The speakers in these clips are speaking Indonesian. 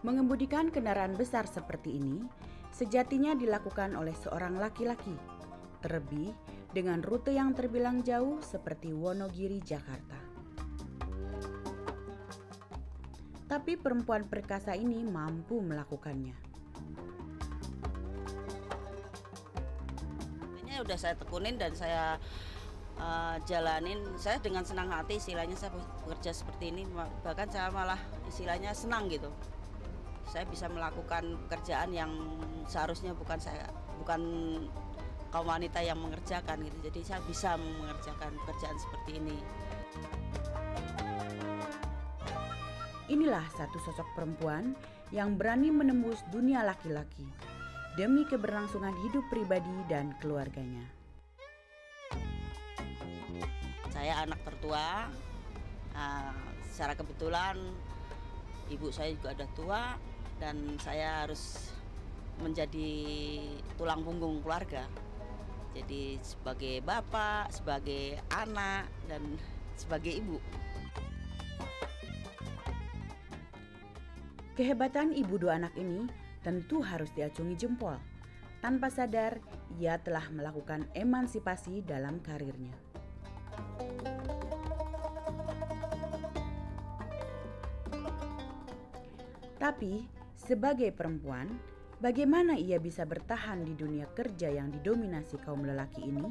Mengemudikan kendaraan besar seperti ini sejatinya dilakukan oleh seorang laki-laki, terlebih dengan rute yang terbilang jauh seperti Wonogiri, Jakarta. Tapi perempuan perkasa ini mampu melakukannya. Ini udah saya tekunin dan saya jalanin. Saya dengan senang hati, istilahnya saya bekerja seperti ini, bahkan saya malah istilahnya senang gitu. Saya bisa melakukan pekerjaan yang seharusnya bukan kaum wanita yang mengerjakan gitu. Jadi saya bisa mengerjakan pekerjaan seperti ini. Inilah satu sosok perempuan yang berani menembus dunia laki-laki demi keberlangsungan hidup pribadi dan keluarganya. Saya anak tertua, secara kebetulan ibu saya juga ada tua dan saya harus menjadi tulang punggung keluarga. Jadi sebagai bapak, sebagai anak, dan sebagai ibu. Kehebatan ibu dua anak ini tentu harus diacungi jempol. Tanpa sadar, ia telah melakukan emansipasi dalam karirnya. Tapi, sebagai perempuan, bagaimana ia bisa bertahan di dunia kerja yang didominasi kaum lelaki ini?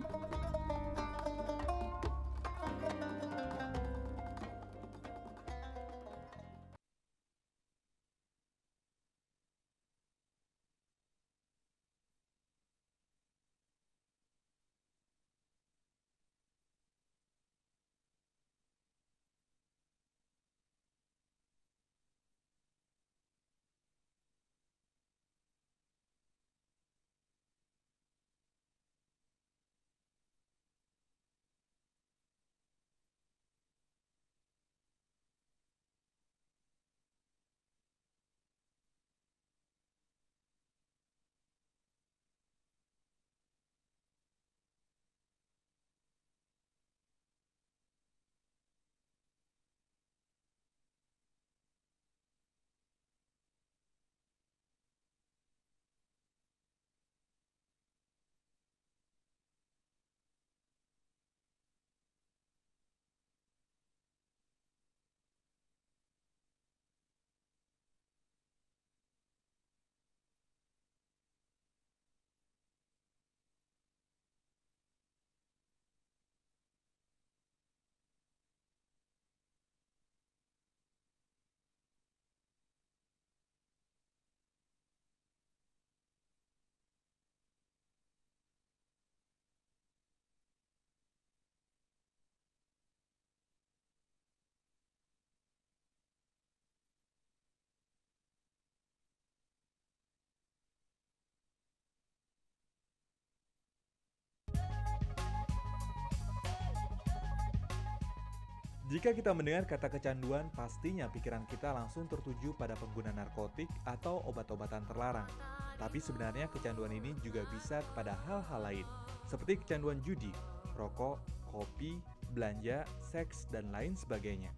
Jika kita mendengar kata kecanduan, pastinya pikiran kita langsung tertuju pada pengguna narkotik atau obat-obatan terlarang. Tapi sebenarnya kecanduan ini juga bisa kepada hal-hal lain, seperti kecanduan judi, rokok, kopi, belanja, seks, dan lain sebagainya.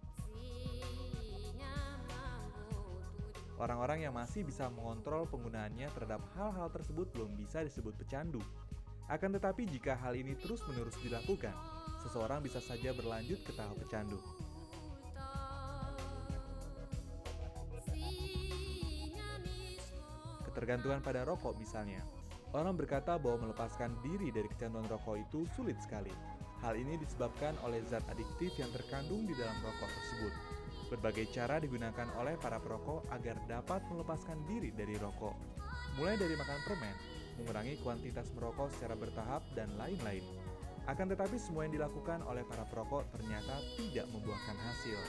Orang-orang yang masih bisa mengontrol penggunaannya terhadap hal-hal tersebut belum bisa disebut pecandu. Akan tetapi jika hal ini terus-menerus dilakukan, seseorang bisa saja berlanjut ke tahap pecandu. Ketergantungan pada rokok misalnya. Orang berkata bahwa melepaskan diri dari kecanduan rokok itu sulit sekali. Hal ini disebabkan oleh zat adiktif yang terkandung di dalam rokok tersebut. Berbagai cara digunakan oleh para perokok agar dapat melepaskan diri dari rokok. Mulai dari makan permen, mengurangi kuantitas merokok secara bertahap, dan lain-lain. Akan tetapi semua yang dilakukan oleh para perokok ternyata tidak membuahkan hasil.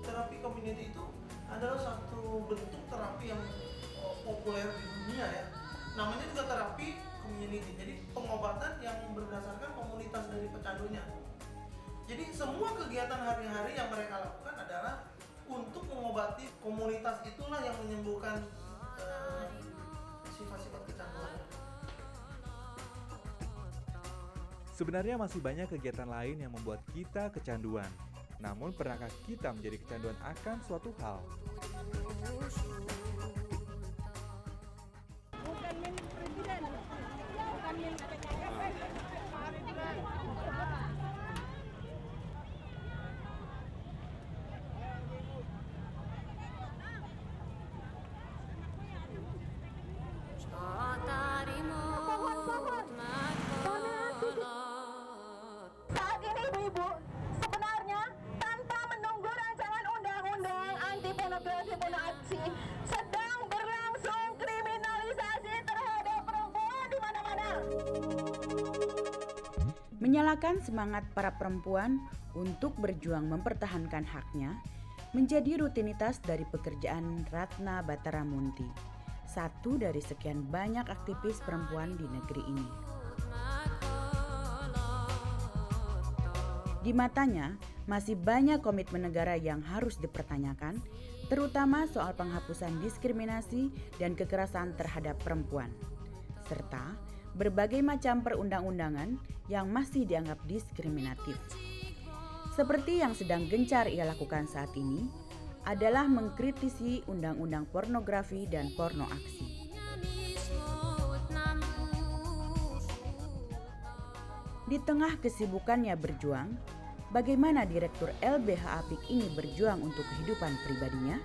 Terapi community itu adalah satu bentuk terapi yang populer di dunia ya. Namanya juga terapi community. Jadi pengobatan yang berdasarkan komunitas dari pecandunya. Jadi semua kegiatan hari-hari yang mereka lakukan adalah untuk mengobati komunitas, itulah yang menyembuhkan sifat-sifat kecanduan. Sebenarnya masih banyak kegiatan lain yang membuat kita kecanduan. Namun pernahkah kita menjadi kecanduan akan suatu hal? Saat ini Ibu, sebenarnya tanpa menunggu rancangan undang-undang anti pornografi pornografi sedang berlangsung kriminalisasi terhadap perempuan di mana-mana. Menyalakan semangat para perempuan untuk berjuang mempertahankan haknya menjadi rutinitas dari pekerjaan Ratna Bataramunti, satu dari sekian banyak aktivis perempuan di negeri ini. Di matanya, masih banyak komitmen negara yang harus dipertanyakan, terutama soal penghapusan diskriminasi dan kekerasan terhadap perempuan, serta berbagai macam perundang-undangan yang masih dianggap diskriminatif. Seperti yang sedang gencar ia lakukan saat ini, adalah mengkritisi undang-undang pornografi dan porno aksi. Di tengah kesibukannya berjuang, bagaimana Direktur LBH Apik ini berjuang untuk kehidupan pribadinya?